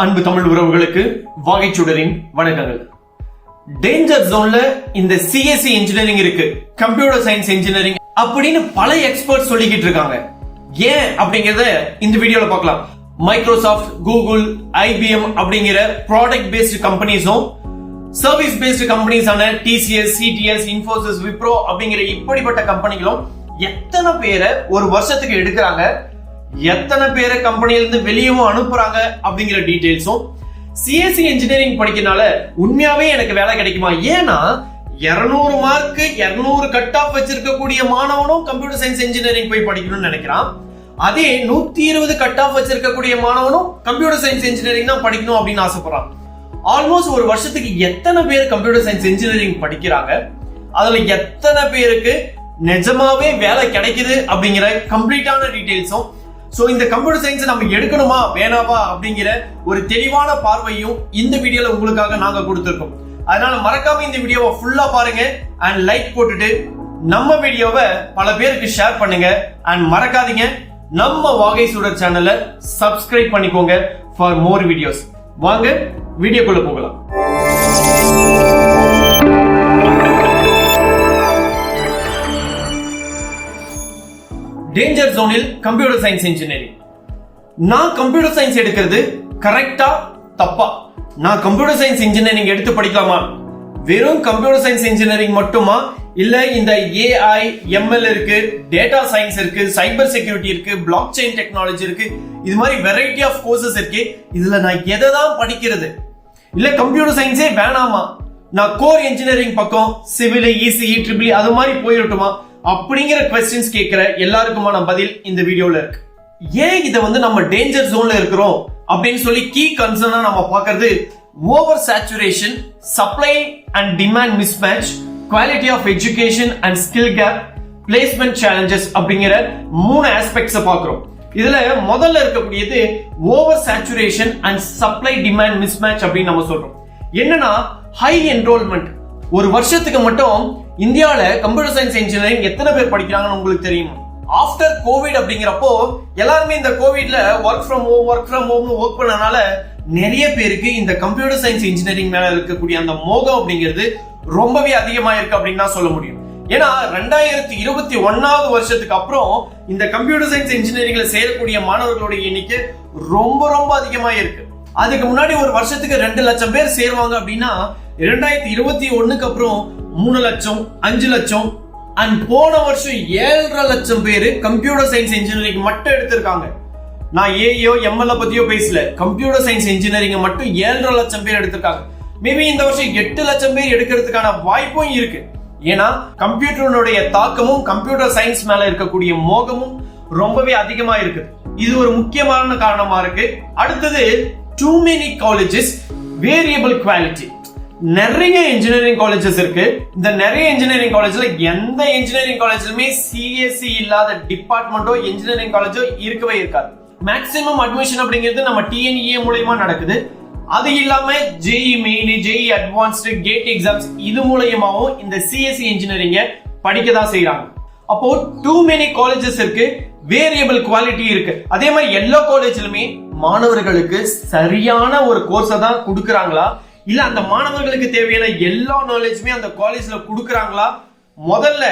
அன்பு தமிழ் உறவுகளுக்கு வாகைச்சுடரின் வணக்கங்கள். டேஞ்சர் ஜோன்ல இந்த சிஎஸ்சி இன்ஜினியரிங் இருக்கு, கம்ப்யூட்டர் சயின்ஸ் இன்ஜினியரிங் அப்படின்னு பல எக்ஸ்பர்ட் சொல்லிக்கிட்டு இருக்காங்க. ஏன் அப்படிங்கறத இந்த வீடியோல பார்க்கலாம். மைக்ரோசாஃப்ட், கூகுள், ஐபிஎம் அப்படிங்கிற ப்ராடக்ட் பேஸ்ட் கம்பெனிஸும் சர்வீஸ் பேஸ்ட் கம்பெனிஸான டிசிஎஸ், சிடிஎஸ், இன்ஃபோசிஸ், விப்ரோ அப்படிங்கிற இப்படிப்பட்ட கம்பெனிகளும் எத்தனை பேரை ஒரு வருஷத்துக்கு எடுக்கிறாங்க, எத்தனை பேரை கம்பெனில இருந்து வெளியவும் அனுப்புறாங்க அப்படிங்கிற டீடைல்ஸும், சிஎஸ்சி இன்ஜினியரிங் படிக்கிறனால உண்மையாவே எனக்கு வேலை கிடைக்குமா? ஏன்னா 200 மார்க் 200 கட் ஆஃப் வச்சிருக்கக்கூடிய மாணவனும் கம்ப்யூட்டர் சயின்ஸ் இன்ஜினியரிங் போய் படிக்கணும்னு நினைக்கிறான். அதே 120 கட் ஆஃப் வச்சிருக்கக்கூடிய மாணவனும் கம்ப்யூட்டர் சயின்ஸ் இன்ஜினியரிங் தான் படிக்கணும் அப்படின்னு ஆசைப்படுறான். ஆல்மோஸ்ட் ஒரு வருஷத்துக்கு எத்தனை பேர் கம்ப்யூட்டர் சயின்ஸ் இன்ஜினியரிங் படிக்கிறாங்க, அதுல எத்தனை பேருக்கு நிஜமாவே வேலை கிடைக்குது அப்படிங்கிற கம்ப்ளீட்டான டீடைல்ஸும், சோ இந்த கம்ப்யூட்டர் சயின்ஸ் நம்ம எடுக்கணுமா வேணாவா அப்படிங்கிற ஒரு தெளிவான பார்வையும் இந்த வீடியோல உங்களுக்காக நாங்க கொடுத்திருக்கோம். அதனால மறக்காம இந்த வீடியோவை ஃபுல்லா பாருங்க அண்ட் லைக் போட்டுட்டு நம்ம வீடியோவை பல பேருக்கு ஷேர் பண்ணுங்க அண்ட் மறக்காதீங்க நம்ம வாகை சுடர் சேனலை சப்ஸ்கிரைப் பண்ணிக்கோங்க ஃபார் மோர் வீடியோஸ். வாங்க வீடியோக்குள்ள போகலாம். டேஞ்சர் ஜோனில் கம்ப்யூட்டர் சயின்ஸ் இன்ஜினியரிங். நான் கம்ப்யூட்டர் சயின்ஸ் எடுக்கிறது கரெக்டா தப்பா? நான் கம்ப்யூட்டர் சயின்ஸ் இன்ஜினியரிங் எடுத்து படிக்கலாமா? வெறும் கம்ப்யூட்டர் சயின்ஸ் இன்ஜினியரிங் மட்டுமா, இல்ல இந்த ஏஐ, எம்எல் இருக்கு, டேட்டா சயின்ஸ் இருக்கு, சைபர் செக்யூரிட்டி இருக்கு, பிளாக் செயின் டெக்னாலஜி இருக்கு, இது மாதிரி வெரைட்டி ஆஃப் கோர்சஸ் இருக்கு. இதுல நான் எதை தான் படிக்கிறது? இல்ல கம்ப்யூட்டர் சயின்ஸே வேணாமா, நான் கோர் இன்ஜினியரிங் பக்கம் சிவில், இசிஇ, ட்ரிபிள் அது மாதிரி போயிடட்டுமா அப்படிங்கிற क्वेश्चंस கேட்கிற எல்லாருக்குமான பதில் இந்த வீடியோல இருக்கு. ஏன் இத நம்ம டேஞ்சர் ஜோன்ல இருக்கிறோம் அப்படின்னு சொல்லி கீ கன்சர்னா நம்ம பார்க்கிறது over saturation, supply and demand mismatch, quality of education and skill gap, placement challenges அப்படிங்கிற 3 ஆஸ்பெக்ட்ஸ் பார்க்கிறோம். இதுல முதல்ல இருக்கக்கூடியது over saturation and supply demand mismatch அப்படின்னு நம்ம சொல்றோம். என்னன்னா ஹை என்ரோல்மெண்ட். ஒரு வருஷத்துக்கு மட்டும் இந்தியால கம்ப்யூட்டர் சயின்ஸ் இன்ஜினியரிங் எத்தனை பேர் படிக்கிறாங்கன்னு உங்களுக்கு தெரியும். ஆஃப்டர் கோவிட் அப்படிங்கிறப்போ எல்லாருமே இந்த கோவிட்ல ஒர்க் ஃப்ரம் ஹோம் ஒர்க் பண்ணனால நிறைய பேருக்கு இந்த கம்ப்யூட்டர் சயின்ஸ் இன்ஜினியரிங் மேல இருக்கக்கூடிய அந்த மோகம் அப்படிங்கிறது ரொம்பவே அதிகமா இருக்கு அப்படின்னு தான் சொல்ல முடியும். ஏன்னா 2021 வருஷத்துக்கு அப்புறம் இந்த கம்ப்யூட்டர் சயின்ஸ் இன்ஜினியரிங்ல சேரக்கூடிய மாணவர்களுடைய எண்ணிக்கை ரொம்ப ரொம்ப அதிகமா இருக்கு. அதுக்கு முன்னாடி ஒரு வருஷத்துக்கு 2 லட்சம் பேர் சேருவாங்க அப்படின்னா 2021 அப்புறம் 3 லட்சம், 5 லட்சம் அண்ட் போன வருஷம் 7.5 லட்சம் பேரு கம்ப்யூட்டர் சயின்ஸ் இன்ஜினியரிங் மட்டும் எடுத்திருக்காங்க. நான் ஏயோ எம்எல்ஏ பத்தியோ பேசல, கம்ப்யூட்டர் சயின்ஸ் இன்ஜினியரிங் மட்டும் 7.5 லட்சம் பேர் எடுத்திருக்காங்க. மேபி இந்த வருஷம் 8 லட்சம் பேர் எடுக்கிறதுக்கான வாய்ப்பும் இருக்கு. ஏன்னா கம்ப்யூட்டருடைய தாக்கமும் கம்ப்யூட்டர் சயின்ஸ் மேல இருக்கக்கூடிய மோகமும் ரொம்பவே அதிகமா இருக்கு. இது ஒரு முக்கியமான காரணமா இருக்கு. அடுத்தது too many colleges, variable quality. நிறைய இன்ஜினியரிங் காலேஜஸ் இருக்கு. இந்த நிறைய இன்ஜினியரிங் காலேஜ்ல எந்த இன்ஜினியரிங் காலேஜ்லயுமே சிஎஸ்சி இல்லாத டிபார்ட்மெண்டோ இன்ஜினியரிங் காலேஜோ இருக்கவே இருக்காது. மேக்ஸிமம் அட்மிஷன் அப்படிங்கிறது நம்ம டிஎன்இஏ மூலமா நடக்குது. அது இல்லாம JEE main, JEE advanced, GATE exams இது மூலமாவும் இந்த சிஎஸ்சி இன்ஜினியரிங்க படிக்க தான் செய்யறாங்க. அப்போ too many colleges இருக்கு, வேரியபிள் குவாலிட்டி இருக்கு. அதே மாதிரி எல்லா காலேஜ்லயுமே மாணவர்களுக்கு சரியான ஒரு கோர்ஸை தான் கொடுக்கறாங்களா, இல்ல அந்த மாணவர்களுக்கு தேவையான எல்லா நாலேஜுமே அந்த காலேஜ்ல கொடுக்கறாங்களா, முதல்ல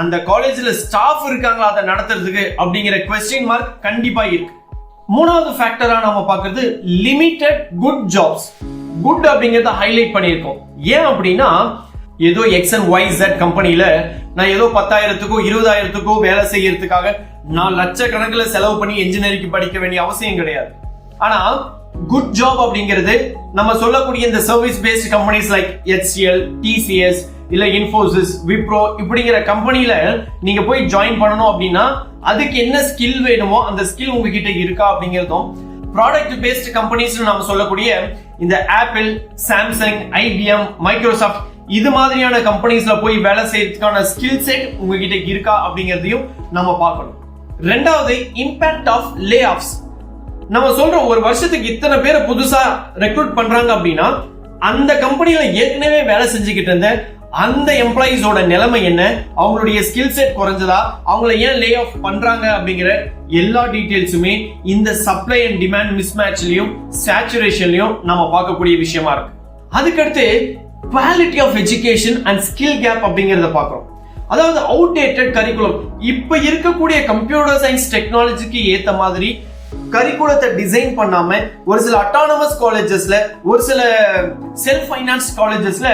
அந்த காலேஜ்ல ஸ்டாஃப் இருக்காங்களா அதை நடத்துறதுக்கு அப்படிங்கிற क्वेश्चन மார்க் கண்டிப்பா இருக்கு. மூணாவது ஃபேக்டரா நாம பார்க்கிறது லிமிட்டட் குட் ஜாப்ஸ். குட் அப்படிங்கறத ஹைலைட் பண்ணியிருக்கோம். ஏன் அப்படின்னா ஏதோ எக்ஸ் அண்ட் ஒய் Z கம்பெனில நான் ஏதோ 10,000க்கோ 20,000க்கோ வேலை செய்யறதுக்காக நான் லட்சக்கணக்கில் செலவு பண்ணி இன்ஜினியரிங் படிக்க வேண்டிய அவசியம் கிடையாது. ஆனா குட் ஜாப் அப்படிங்கிறது நம்ம சொல்லக்கூடிய இந்த service paste companies like HCL, TCS இல்ல இன்ஃபோசிஸ், விப்ரோ இப்படிங்கிற கம்பெனில நீங்க போய் ஜாயின் பண்ணணும் அப்படின்னா அதுக்கு என்ன ஸ்கில் வேணுமோ அந்த ஸ்கில் உங்ககிட்ட இருக்கா அப்படிங்கிறதும், ப்ராடக்ட் பேஸ்ட் கம்பெனிஸ் நம்ம சொல்லக்கூடிய இந்த ஆப்பிள், சாம்சங், ஐபிஎம், மைக்ரோசாஃப்ட் இது மாதிரியான கம்பெனிஸ்ல போய் வேலை செய்யறதுக்கான ஸ்கில் செட் உங்ககிட்ட இருக்கா அப்படிங்கிறதையும் நம்ம பார்க்கணும். ரெண்டாவது இம்பாக்ட் ஆஃப் லே ஆஃப்ஸ். நம்ம சொல்றோம் ஒரு வருஷத்துக்கு இத்தனை பேரை புதுசா ரெக்ரூட் பண்றாங்க அப்படின்னா அந்த கம்பெனில ஏற்கனவே வேலை செஞ்சுக்கிட்டு இருந்த அந்த எம்ப்ளாயிஸோட நிலைமை என்ன, அவங்களுடைய ஸ்கில் செட் குறைஞ்சதா, அவங்களை ஏன் லே ஆஃப் பண்றாங்க அப்படிங்கிற எல்லா டீடைல்ஸுமே இந்த சப்ளை அண்ட் டிமாண்ட் மிஸ்மேட்ச்லயும் சேச்சுரேஷன்லயும் நம்ம பார்க்கக்கூடிய விஷயமா இருக்கு. அதுக்கடுத்து quality of education and skill gap அப்படிங்கறத பார்க்கிறோம். அதாவது அவுடேட்டட் கரிக்குலம். இப்ப இருக்கக்கூடிய கம்ப்யூட்டர் சயின்ஸ் டெக்னாலஜிக்கு ஏத்த மாதிரி கரிக்குலத்தை டிசைன் பண்ணாம ஒரு சில அட்டானமஸ் காலேஜஸ்ல, ஒரு சில செல்ஃப் ஃபைனான்ஸ் காலேஜஸ்ல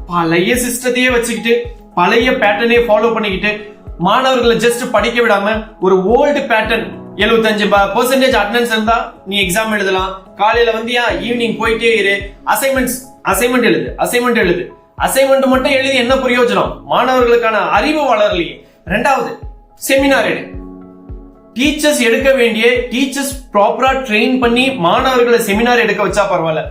பழைய சிஸ்டத்தையே வச்சுக்கிட்டு பழைய பேட்டர்னே ஃபாலோ பண்ணிக்கிட்டு மாணவர்களை ஜஸ்ட் படிக்க விடாம ஒரு ஓல்டு பேட்டர்ன் 75% அட்டெண்டன்ஸ் இருந்தா நீ எக்ஸாம் எழுதலாம், காலையில வந்தியா ஈவினிங் போயிட்டே இரு, அசைன்மெண்ட் எழுது, அசைன்மெண்ட் மட்டும் எழுதி என்ன பிரயோஜனம்? மாணவர்களுக்கான அறிவு வளரலையே. ரெண்டாவது, செமினார் எடு. டீச்சர்ஸ் எடுக்க வேண்டிய டீச்சர்ஸ் ப்ராப்பரா ட்ரெயின் பண்ணி மாணவர்களை செமினார் எடுக்க வச்சா பரவாயில்ல,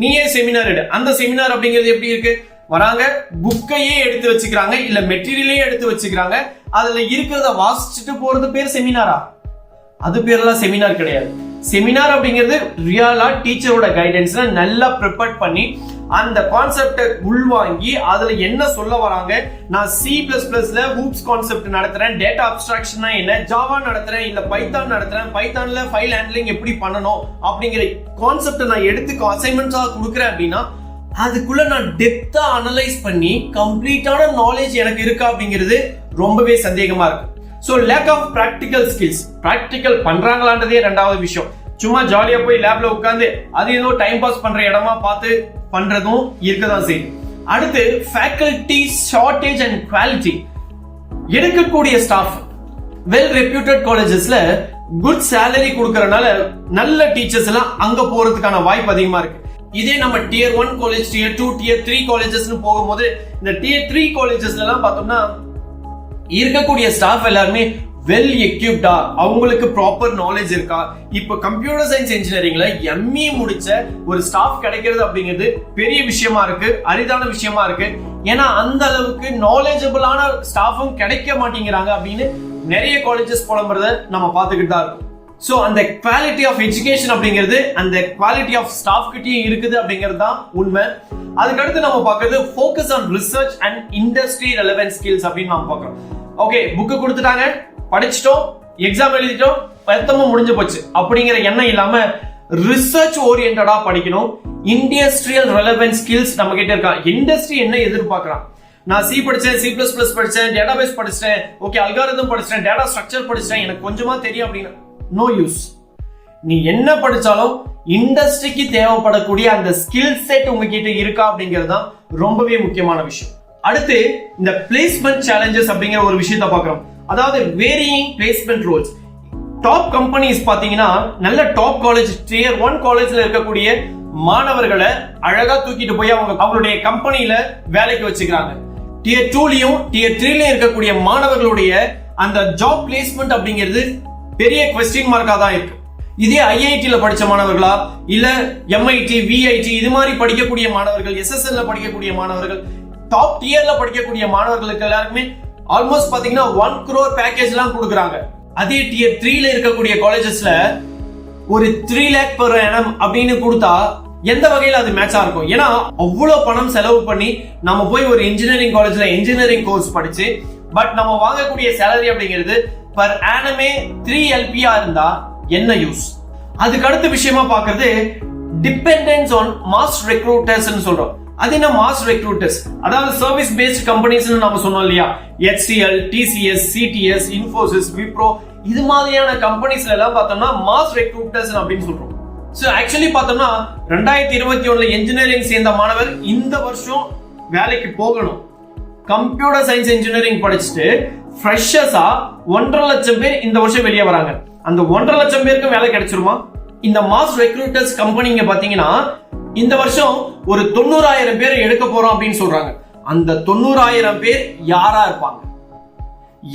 நீயே செமினார் எடு. அந்த செமினார் அப்படிங்கிறது எப்படி இருக்கு? வராங்க, புக்கையே எடுத்து வச்சுக்கிறாங்க, இல்ல மெட்டீரியலே எடுத்து வச்சுக்கிறாங்க, அதுல இருக்கிறத வாசிச்சுட்டு போறது பேர் செமினாரா? அது பேர்லாம் செமினார் கிடையாது. செமினார் அப்படிங்கிறது ரியலா டீச்சரோட கைடன்ஸ்ல நல்லா ப்ரிப்பேர் பண்ணி அந்த கான்செப்டை உள்வாங்கி அதுல என்ன சொல்ல வராங்க, நான் C++ல ஹூப்ஸ் கான்செப்ட் நடத்துறேன், டேட்டா அப்ஸ்ட்ராக்ஷன்னா என்ன, ஜாவா நடத்துறேன், இல்ல பைத்தான் நடத்துறேன், பைத்தான்ல ஃபைல் ஹேண்ட்லிங் எப்படி பண்ணணும் அப்படிங்கிற கான்செப்டை நான் எடுத்து அசைன்மெண்ட்ஸா கொடுக்குறேன் அப்படின்னா அதுக்குள்ள நான் டெப்தா அனலைஸ் பண்ணி கம்ப்ளீட்டான நாலேஜ் எனக்கு இருக்கா அப்படிங்கிறது ரொம்பவே சந்தேகமா இருக்கு. So lack of practical skills. Practical பண்றாங்களான்றதே ரெண்டாவது விஷயம். சும்மா ஜாலியா போய் லேப்ல உட்கார்ந்து அது ஏதோ டைம் பாஸ் பண்ற இடமா பார்த்து பண்றதும் இருக்கதான் செய்யும். அடுத்து ஃபேக்கல்டி ஷார்டேஜ் அண்ட் குவாலிட்டி. எடுக்கக்கூடிய ஸ்டாஃப் வெல் ரெப்யூட்டட் காலேஜஸ்ல குட் சேலரி கொடுக்கறனால நல்ல டீச்சர்ஸ் எல்லாம் அங்க போறதுக்கான வாய்ப்பு அதிகமா இருக்கு. இதே நம்ம டியர் 1 காலேஜ், டியர் 2, டியர் 3 காலேஜஸ்னு போகும்போது இந்த டியர் 3 காலேஜஸ்ல எல்லாம் பார்த்தோம்னா இருக்கக்கூடிய ஸ்டாஃப் எல்லாருமே வெல் எக்யூப்டா, அவங்களுக்கு ப்ராப்பர் நாலேஜ் இருக்கா. இப்ப கம்ப்யூட்டர் சயின்ஸ் இன்ஜினியரிங்ல ME முடிச்ச ஒரு ஸ்டாஃப் கிடைக்கிறது அப்படிங்கிறது பெரிய விஷயமா இருக்கு, அரிதான விஷயமா இருக்கு. ஏன்னா அந்த அளவுக்கு நாலேஜபிளான ஸ்டாஃபும் கிடைக்க மாட்டேங்கிறாங்க அப்படின்னு நிறைய காலேஜஸ் புலம்புறத நம்ம பார்த்துக்கிட்டு தான் இருக்கோம். சோ அந்த குவாலிட்டி ஆஃப் எஜுகேஷன் அப்படிங்கிறது அந்த குவாலிட்டி ஆஃப் ஸ்டாஃப் கிட்டயும் இருக்குது அப்படிங்கிறது தான் உண்மை. அதுக்கடுத்து நம்ம பார்க்கிறது focus on research and industry relevant skills அப்படின்னு நம்ம பார்க்கிறோம். ஓகே, புக்கு கொடுத்துட்டாங்க, படிச்சிட்டோம், எக்ஸாம் எழுதிட்டோம், பத்தமும் முடிஞ்சு போச்சு அப்படிங்கிற எண்ணம் இல்லாம ரிசர்ச் ஓரியன்டா படிக்கணும். இண்டஸ்ட்ரியல் ரெலவென்ட் ஸ்கில்ஸ் நம்ம கிட்ட இருக்கா? இண்டஸ்ட்ரி என்ன எதிர்பார்க்கறான்? நான் C படிச்சேன், C++ படிச்சேன், டேட்டாபேஸ் படிச்சேன், ஓகே அல்காரிதம் படிச்சேன், டேட்டா ஸ்ட்ரக்சர் படிச்சேன், எனக்கு கொஞ்சமா தெரியும் அப்படின்னா நோ யூஸ். நீ என்ன படிச்சாலும் இண்டஸ்ட்ரிக்கு தேவைப்படக்கூடிய அந்த ஸ்கில் செட் உங்ககிட்ட இருக்கா அப்படிங்கிறது தான் ரொம்பவே முக்கியமான விஷயம். அடுத்து இந்த பிளேஸ்மெண்ட் சேலஞ்சஸ் அப்படிங்கிற ஒரு விஷயத்தை பார்க்கிறோம். அதாவது varying placement roles. Top companies பாத்தீங்கன்னா நல்ல டாப் காலேஜ், டியர் 1 காலேஜ்ல இருக்கக்கூடிய மாணவர்களை அழகா தூக்கிட்டு போய் அவங்களுடைய கம்பெனில வேலைக்கு வச்சுக்கிறாங்க. டியர் 2லயும் டியர் 3லயும் இருக்கக்கூடிய மாணவர்களுடைய அந்த ஜாப் பிளேஸ்மெண்ட் அப்படிங்கிறது பெரிய क्वेश्चन மார்க்கா தான் இருக்கு. இதே IIT-ல படிச்ச மாணவர்களா, இல்ல MIT, VIT இது மாதிரி படிக்கக்கூடிய மாணவர்கள், SSL-ல படிக்கக்கூடிய மாணவர்கள், டாப் டியர்ல படிக்கக்கூடிய மாணவர்களுக்கு எல்லாருமே ஆல்மோஸ்ட் பாத்தீங்கன்னா 1 crore பேக்கேஜ் எல்லாம் கொடுக்குறாங்க. அதே டியர் 3ல இருக்கக்கூடிய காலேஜஸ்ல ஒரு 3 lakh per annum அப்படின்னு கொடுத்தா எந்த வகையில அது மேட்சா இருக்கும்? ஏன்னா அவ்வளவு பணம் செலவு பண்ணி நம்ம போய் ஒரு இன்ஜினியரிங் காலேஜ்ல இன்ஜினியரிங் கோர்ஸ் படிச்சு பட் நம்ம வாங்கக்கூடிய சேலரி அப்படிங்கிறது பர் ஆனமே 3 LPA இருந்தா என்ன யூஸ்? அதுக்கு அடுத்த விஷயமா பாக்குறது டிபெண்டன்ஸ் ஆன் மாஸ் ரெக்ரூட்டர்ஸ் சொல்றோம். அது என்ன மாஸ் ரெக்ரூட்டர்ஸ்? அதாவது சர்வீஸ் பேஸ்ட் கம்பெனிஸ் நம்ம சொன்னோம் இல்லையா, HCL, TCS, CTS, Infosys, Wipro இது மாதிரியான கம்பெனிஸ்ல எல்லாம் பார்த்தோம்னா மாஸ் ரெக்ரூட்டர்ஸ் அப்படின்னு சொல்றோம். சோ ஆக்சுவலி பார்த்தோம்னா 2021ல இன்ஜினியரிங் சேர்ந்த மாணவர் இந்த வருஷம் வேலைக்கு போகணும். கம்ப்யூட்டர் சயின்ஸ் இன்ஜினியரிங் படிச்சுட்டு ஃப்ரெஷர்ஸா 1.5 லட்சம் பேர் இந்த வருஷம் வெளியே வராங்க. அந்த 1.5 லட்சம் பேருக்கு வேலை கிடைச்சிருமா? இந்த மாஸ் ரெக்ரூட்டர்ஸ் கம்பெனிங்க பாத்தீங்கன்னா இந்த வருஷம் ஒரு 90,000 பேர் எடுக்க போறோம் அப்படின்னு சொல்றாங்க. அந்த 90,000 பேர் யாரா இருப்பாங்க?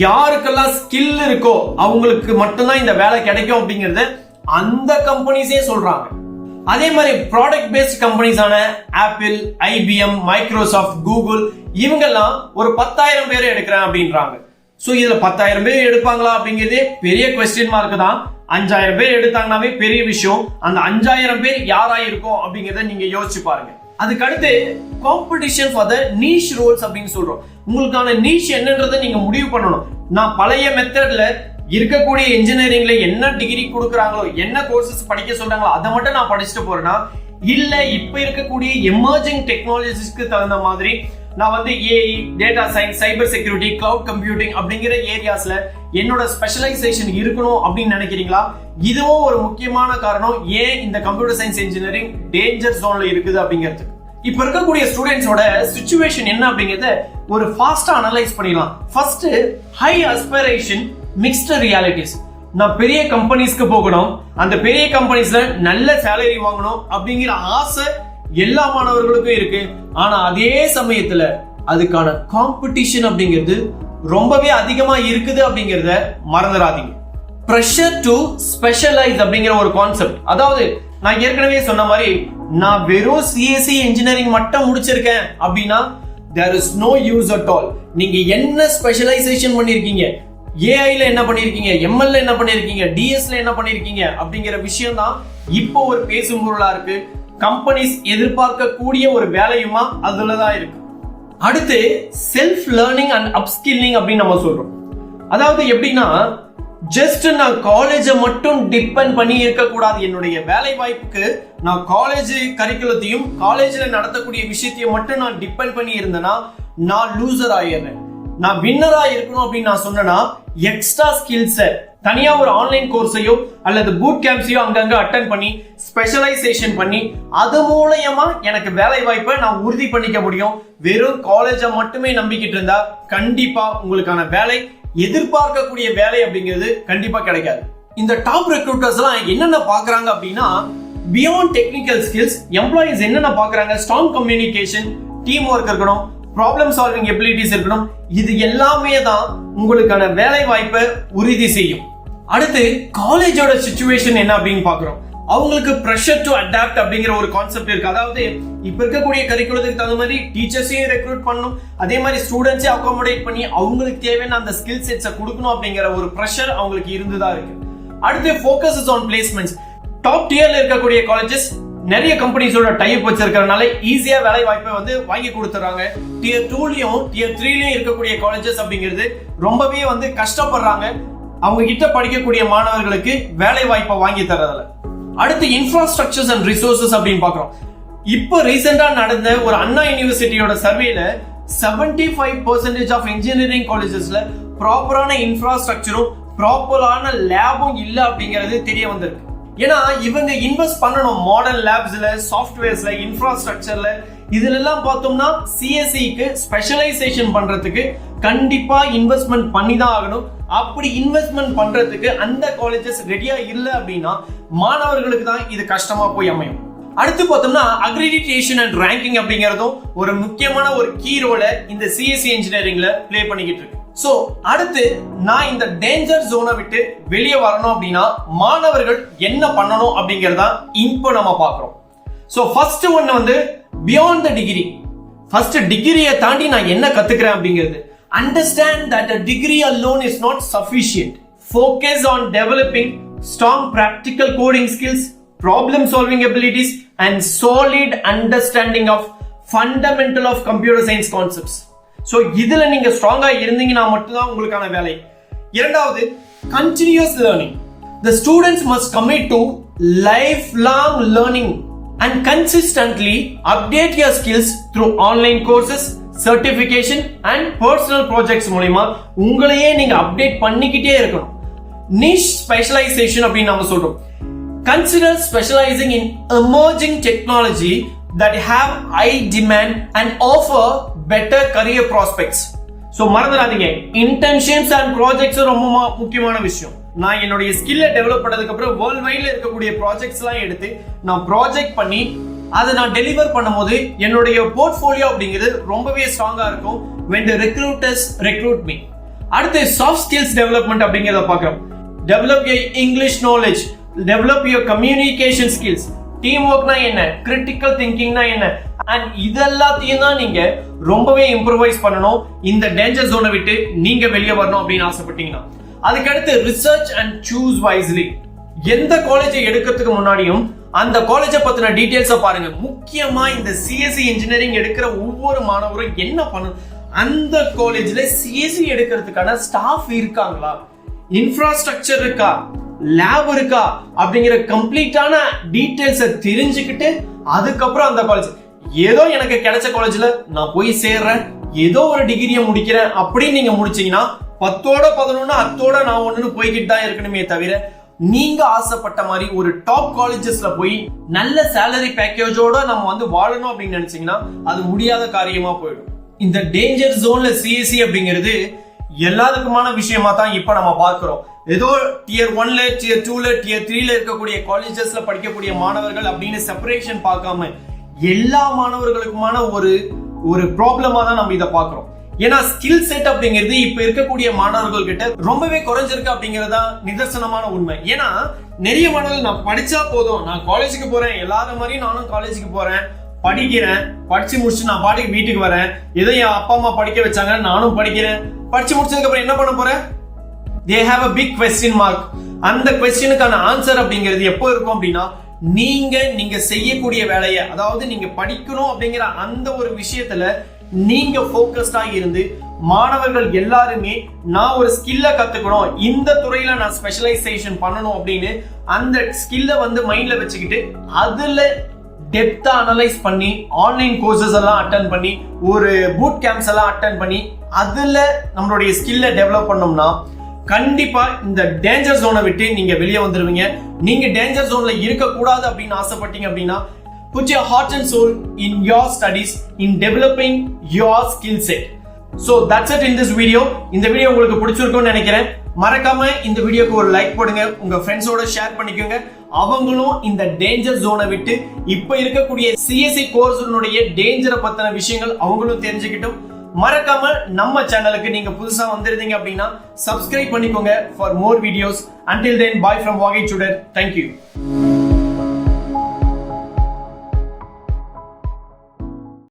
யாருக்கெல்லாம் ஸ்கில் இருக்கோ அவங்களுக்கு மட்டும்தான் இந்த வேலை கிடைக்கும் அப்படிங்கறத அந்த கம்பெனிஸே சொல்றாங்க. அதே மாதிரி ப்ராடக்ட் பேஸ்ட் கம்பெனிஸான ஆப்பிள், IBM, மைக்ரோசாஃப்ட், கூகுள் இவங்கெல்லாம் ஒரு 10,000 பேர் எடுக்கிறேன் அப்படின்றாங்க. சோ இதுல 10,000 பேர் எடுப்பாங்களா அப்படிங்கிறதே பெரிய क्वेश्चन மார்க் தான். 5,000 பேர் எடுத்தாங்கன்னாவே பெரிய விஷயம். அந்த 5,000 பேர் யாரா இருக்கும் அப்படிங்கறத நீங்க யோசிச்சு பாருங்க. அதுக்கு அடுத்து competition for the niche roles அப்படின்னு சொல்றோம். உங்களுக்கான நீஷ் என்னன்றதை நீங்க முடிவு பண்ணணும். நான் பழைய மெத்தட்ல இருக்கக்கூடிய இன்ஜினியரிங்ல என்ன டிகிரி கொடுக்குறாங்களோ, என்ன கோர்சஸ் படிக்க சொல்றாங்களோ அதை மட்டும் நான் படிச்சுட்டு போறேன்னா, இல்ல இப்ப இருக்கக்கூடிய எமர்ஜிங் டெக்னாலஜிஸ்க்கு தகுந்த மாதிரி நான் வந்து AI, data science, cyber security, cloud computing அப்படிங்கிற ஏரியாஸ்ல என்னோட ஸ்பெஷலைசேஷன் இருக்கணும் அப்படின்னு நினைக்கிறீங்களா? இதுவும் ஒரு முக்கியமான காரணம் ஏன் இந்த கம்ப்யூட்டர் சயின்ஸ் இன்ஜினியரிங் டேஞ்சர் ஜோன்ல இருக்குது அப்படிங்கிறதுக்கு. இப்ப இருக்கக்கூடிய ஸ்டூடெண்ட்ஸோட சிச்சுவேஷன் என்ன அப்படிங்கறத ஒரு ஃபாஸ்டா அனலைஸ் பண்ணிடலாம். First, high aspiration, mixed realities. நான் பெரிய கம்பெனிஸ்க்கு போகணும், அந்த பெரிய கம்பெனிஸ்ல நல்ல சேலரி வாங்கணும் அப்படிங்கிற ஆசை எல்லா மாணவர்களுக்கும் இருக்கு. ஆனா அதே சமயத்துல அதுக்கான காம்படிஷன் அப்படிங்கிறது ரொம்பவே அதிகமா இருக்குது அப்படிங்கறத மறந்துடாதீங்க. பிரஷர் டு ஸ்பெஷலைஸ் அப்படிங்கிற ஒரு கான்செப்ட். அதாவது நான் ஏற்கனவே சொன்ன மாதிரி நான் வெறும் சிஎஸ்சி இன்ஜினியரிங் மட்டும் முடிச்சிருக்கேன் அப்படின்னா there is no use at all. நீங்க என்ன ஸ்பெஷலைசேஷன் பண்ணிருக்கீங்க, ஏஐல என்ன பண்ணிருக்கீங்க, எம்எல்ல என்ன பண்ணிருக்கீங்க, டிஎஸ்ல என்ன பண்ணிருக்கீங்க அப்படிங்கிற விஷயம் தான் இப்போ ஒரு பேசும் பொருளா இருக்கு. கம்பெனிஸ் எதிர்பார்க்கக்கூடிய ஒரு வேலையுமா அதுலதான் இருக்கு. அடுத்து செல்ஃப் லேர்னிங் அண்ட் அப்ஸ்கில்லிங் அப்படின்னு நம்ம சொல்றோம். அதாவது எப்படின்னா, ஜஸ்ட் நான் காலேஜை மட்டும் டிபெண்ட் பண்ணி இருக்க கூடாது. என்னுடைய வேலை வாய்ப்புக்கு நான் காலேஜ் கரிக்குலத்தையும் காலேஜ்ல நடத்தக்கூடிய விஷயத்தையும் மட்டும் நான் டிபெண்ட் பண்ணி இருந்தேன்னா நான் லூசர் ஆயிடுறேன். நான் வின்னரா இருக்கணும் அப்படின்னு நான் சொன்னேன்னா எக்ஸ்ட்ரா ஸ்கில்ஸை தனியா ஒரு ஆன்லைன் கோர்ஸையோ அல்லது பூட் கேம்ப்ஸையோ அங்கங்க அட்டென்ட் பண்ணி ஸ்பெஷலைசேஷன் பண்ணி அது மூலமா எனக்கு வேலை வாய்ப்பை நான் உறுதி பண்ணிக்க முடியும். வெறும் காலேஜை மட்டுமே நம்பிக்கிட்டு இருந்தா கண்டிப்பா உங்களுக்கான வேலை, எதிர்பார்க்கக்கூடிய வேலை அப்படிங்கிறது கண்டிப்பா கிடைக்காது. இந்த டாப் ரெக்ரூட்டர்ஸ் எல்லாம் என்னென்ன பாக்குறாங்க அப்படின்னா, பியாண்ட் டெக்னிக்கல் ஸ்கில்ஸ் எம்ப்ளாயிஸ் என்னென்ன பாக்குறாங்க, ஸ்ட்ராங் கம்யூனிகேஷன், டீம் ஒர்க் இருக்கணும், ப்ராப்ளம் சால்விங் எபிலிட்டிஸ் இருக்கணும். இது எல்லாமே தான் உங்களுக்கான வேலை வாய்ப்பை உறுதி செய்யும். அடுத்து காலேஜோட சிச்சுவேஷன் என்ன அப்படின்னு பாக்குறோம். அவங்களுக்கு பிரஷர் டு அடாப்ட் அப்படிங்கிற ஒரு கான்செப்ட் இருக்கு. அதாவது இப்ப இருக்கக்கூடிய கரிக்குலத்துக்கு தகுந்த மாதிரி டீச்சர்ஸையும் ரெக்ரூட் பண்ணணும், அதே மாதிரி ஸ்டூடெண்ட்ஸையும் அகாமடேட் பண்ணி அவங்களுக்கு தேவையான அந்த ஸ்கில் செட்ஸை கொடுக்கணும் அப்படிங்கிற ஒரு பிரஷர் அவங்களுக்கு இருந்துதான் இருக்கு. அடுத்து ஃபோக்கஸ் ஆன் பிளேஸ்மெண்ட்ஸ். டாப் டியர்ல இருக்கக்கூடிய காலேஜஸ் நிறைய கம்பெனிஸோட டைப் வச்சிருக்கிறதுனால ஈஸியா வேலை வாய்ப்பை வந்து வாங்கி கொடுத்துறாங்க. டியர் 2லயும் டியர் 3லயும் இருக்கக்கூடிய காலேஜஸ் அப்படிங்கிறது ரொம்பவே வந்து கஷ்டப்படுறாங்க அவங்க கிட்ட படிக்கக்கூடிய மாணவர்களுக்கு வேலை வாய்ப்பை வாங்கி தரதுல. அடுத்து இன்ஃப்ராஸ்ட்ரக்சர்ஸ் அண்ட் ரிசோர்சஸ் அப்படின்னு பாக்குறோம். இப்போ ரீசெண்டா நடந்த ஒரு அண்ணா யூனிவர்சிட்டியோட சர்வேல 75% ஆஃப் இன்ஜினியரிங் காலேஜஸ்ல ப்ராப்பரான இன்ஃப்ராஸ்ட்ரக்சரும் ப்ராப்பரான லேபும் இல்ல அப்படிங்கிறது தெரிய வந்திருக்கு. ஏன்னா இவங்க இன்வெஸ்ட் பண்ணணும் மாடர்ன் லேப்ஸ்ல, சாஃப்ட்வேர்ஸ்ல, இன்ஃப்ராஸ்ட்ரக்சர்ல. இதுல எல்லாம் பார்த்தோம்னா சிஎஸ்சிக்கு ஸ்பெஷலைசேஷன் பண்றதுக்கு கண்டிப்பா இன்வெஸ்ட்மெண்ட் பண்ணி தான் ஆகணும். அப்படி இன்வெஸ்ட்மெண்ட் பண்றதுக்கு அந்த காலேஜஸ் ரெடியா இல்ல அப்படின்னா மாணவர்களுக்கு தான் இது கஷ்டமா போய் அமையும். அடுத்து பார்த்தோம்னா அக்ரிடிடேஷன் அண்ட் ரேங்கிங் அப்படிங்கறதும் ஒரு முக்கியமான ஒரு கீ ரோலை இந்த சிஎஸ்சி இன்ஜினியரிங்ல பிளே பண்ணிக்கிட்டு இருக்கு. சோ அடுத்து நான் இந்த டேஞ்சர் ஜோனை விட்டு வெளியே வரணும் அப்படின்னா மாணவர்கள் என்ன பண்ணணும் அப்படிங்கறத இப்போ நம்ம பார்க்கிறோம். சோ ஃபர்ஸ்ட் ஒன் வந்து பியாண்ட் த டிகிரி. ஃபர்ஸ்ட் டிகிரியை தாண்டி நான் என்ன கத்துக்கிறேன் அப்படிங்கிறது. Understand that a degree alone is not sufficient. Focus on developing strong practical coding skills, problem solving abilities and solid understanding of fundamental of computer science concepts. So இதுல நீங்க ஸ்ட்ராங்கா இருந்தீங்கன்னா மட்டும்தான் உங்களுக்கான வேலை. இரண்டாவது, continuous learning. The students must commit to lifelong learning and consistently update your skills through online courses, certification and personal projects மூலமா உங்களையே நீங்க அப்டேட் பண்ணிக்கிட்டே இருக்கணும். niche specialization அப்படின்னு நாம சொல்றோம். Consider specializing in emerging technology that have high demand and offer better career prospects. So மறந்துடாதீங்க, internships and projects ரொம்ப முக்கியமான விஷயம். நான் என்னுடைய ஸ்கில்லை டெவலப் பண்ணதுக்கு அப்புறம் வேர்ல்ட் வைட்ல இருக்கக்கூடிய ப்ராஜெக்ட்ஸ் எல்லாம் எடுத்து நான் ப்ராஜெக்ட் பண்ணி அதை நான் டெலிவர் பண்ணும்போது என்னுடைய போர்ட்ஃபோலியோ அப்படிங்கிறது ரொம்பவே ஸ்ட்ராங்கா இருக்கும் when the recruiters recruit me. அடுத்து சாஃப்ட் ஸ்கில்ஸ் டெவலப்மெண்ட் அப்படிங்கறத பார்க்கிறோம். Develop your English knowledge, develop your communication skills, team ஒர்க்னா என்ன, கிரிட்டிக்கல் திங்கிங்னா என்ன, அண்ட் இதெல்லாத்தையும் தான் நீங்க ரொம்பவே இம்ப்ரூவைஸ் பண்ணணும் இந்த டேஞ்சர் ஜோனை விட்டு நீங்க வெளியே வரணும் அப்படின்னு ஆசைப்பட்டீங்கன்னா. அதுக்கடுத்து ரிசர்ச் அண்ட் சூஸ் வைஸ்லி. எந்த காலேஜை எடுக்கிறதுக்கு முன்னாடியும் அந்த காலேஜை பத்தின டீடைல்ஸை பாருங்க. முக்கியமா இந்த சிஎஸ்சி இன்ஜினியரிங் எடுக்கிற ஒவ்வொரு மாணவரும் என்ன பண்ணணும், அந்த காலேஜ்ல சிஎஸ்சி எடுக்கிறதுக்கான ஸ்டாஃப் இருக்காங்களா, இன்ஃப்ராஸ்ட்ரக்சர் இருக்கா, லேப் இருக்கா அப்படிங்கிற கம்ப்ளீட்டான டீடைல்ஸை தெரிஞ்சுக்கிட்டு அதுக்கப்புறம் அந்த காலேஜ் ஏதோ எனக்கு கிடைச்ச காலேஜ்ல நான் போய் சேர்றேன், ஏதோ ஒரு டிகிரியை முடிக்கிறேன் அப்படின்னு நீங்க முடிச்சீங்கன்னா 10ஓட 11 10ஓட நான் ஒண்ணுன்னு போய்கிட்டு தான் இருக்கணுமே தவிர நீங்க ஆசைப்பட்ட மாதிரி ஒரு டாப் காலேஜஸ்ல போய் நல்ல சேலரி பேக்கேஜோட நம்ம வந்து வாழணும் அப்படின்னு நினைச்சீங்கன்னா அது முடியாத காரியமா போயிடும். இந்த டேஞ்சர் ஜோன்ல சிஎஸ்சி அப்படிங்கிறது எல்லாத்துக்குமான விஷயமா தான் இப்ப நம்ம பார்க்கிறோம். ஏதோ tier 1ல tier 2ல tier 3ல இருக்கக்கூடிய காலேஜஸ்ல படிக்கக்கூடிய மாணவர்கள் அப்படின்னு செப்பரேஷன் பார்க்காம எல்லா மாணவர்களுக்குமான ஒரு ப்ராப்ளமா தான் நம்ம இதை பார்க்கிறோம். ஏன்னா ஸ்கில் செட் அப்படிங்கிறது இப்ப இருக்கக்கூடிய மாணவர்கள் கிட்ட ரொம்பவே குறைஞ்சிருக்கு அப்படிங்கறதா நிதர்சனமான உண்மை. ஏன்னா நிறைய மாணவர்கள் நான் படிச்சா போதும், நான் காலேஜுக்கு போறேன், எல்லாரும் மாதிரி நானும் காலேஜுக்கு போறேன், படிக்கிறேன், படிச்சு முடிச்சு நான் பாட்டுக்கு வீட்டுக்கு வரேன், ஏதோ என் அப்பா அம்மா படிக்க வச்சாங்க நானும் படிக்கிறேன், படிச்சு முடிச்சதுக்கு அப்புறம் என்ன பண்ண போறேன், they have a big question mark. அந்த क्वेश्चनக்கான ஆன்சர் அப்படிங்கிறது எப்போ இருக்கும் அப்படின்னா நீங்க செய்யக்கூடிய வேலையை, அதாவது நீங்க படிக்கணும் அப்படிங்கிற அந்த ஒரு விஷயத்துல நீங்க ஃபோக்கஸ்டா இருந்து மாணவர்கள் எல்லாருமே நான் ஒரு ஸ்கில்ல கத்துக்கணும், இந்த துறையில நான் ஸ்பெஷலைசேஷன் பண்ணணும் அப்படின்னு அந்த ஸ்கில்ல வந்து மைண்ட்ல வச்சுக்கிட்டு அதுல டெப்தா அனலைஸ் பண்ணி ஆன்லைன் கோர்சஸ் எல்லாம் அட்டெண்ட் பண்ணி ஒரு பூட் கேம்ப்ஸ் எல்லாம் அட்டெண்ட் பண்ணி அதுல நம்மளுடைய ஸ்கில்ல டெவலப் பண்ணோம்னா கண்டிப்பா இந்த டேஞ்சர் ஜோனை விட்டு நீங்க வெளியே வந்துருவீங்க. நீங்க டேஞ்சர் ஜோன்ல இருக்க கூடாது அப்படின்னு ஆசைப்பட்டீங்க அப்படின்னா put your heart and soul in your studies in developing your skill set. So that's it in this video. இந்த வீடியோ உங்களுக்கு பிடிச்சிருக்கும்னு நினைக்கிறேன். மறக்காம இந்த வீடியோக்கு ஒரு லைக் போடுங்க, உங்க ஃப்ரெண்ட்ஸோட ஷேர் பண்ணிக்கோங்க. அவங்களும் இந்த டேஞ்சர் ஜோனை விட்டு இப்ப இருக்கக்கூடிய சிஎஸ்சி கோர்ஸுடைய டேஞ்சரை பத்தின விஷயங்கள் அவங்களும் தெரிஞ்சுக்கிட்டும். மறக்காம நம்ம சேனலுக்கு நீங்க புதுசா வந்திருந்தீங்க அப்படின்னா சப்ஸ்கிரைப் பண்ணிக்கோங்க for more videos. Until then, bye from Waggy Chuder. Thank you.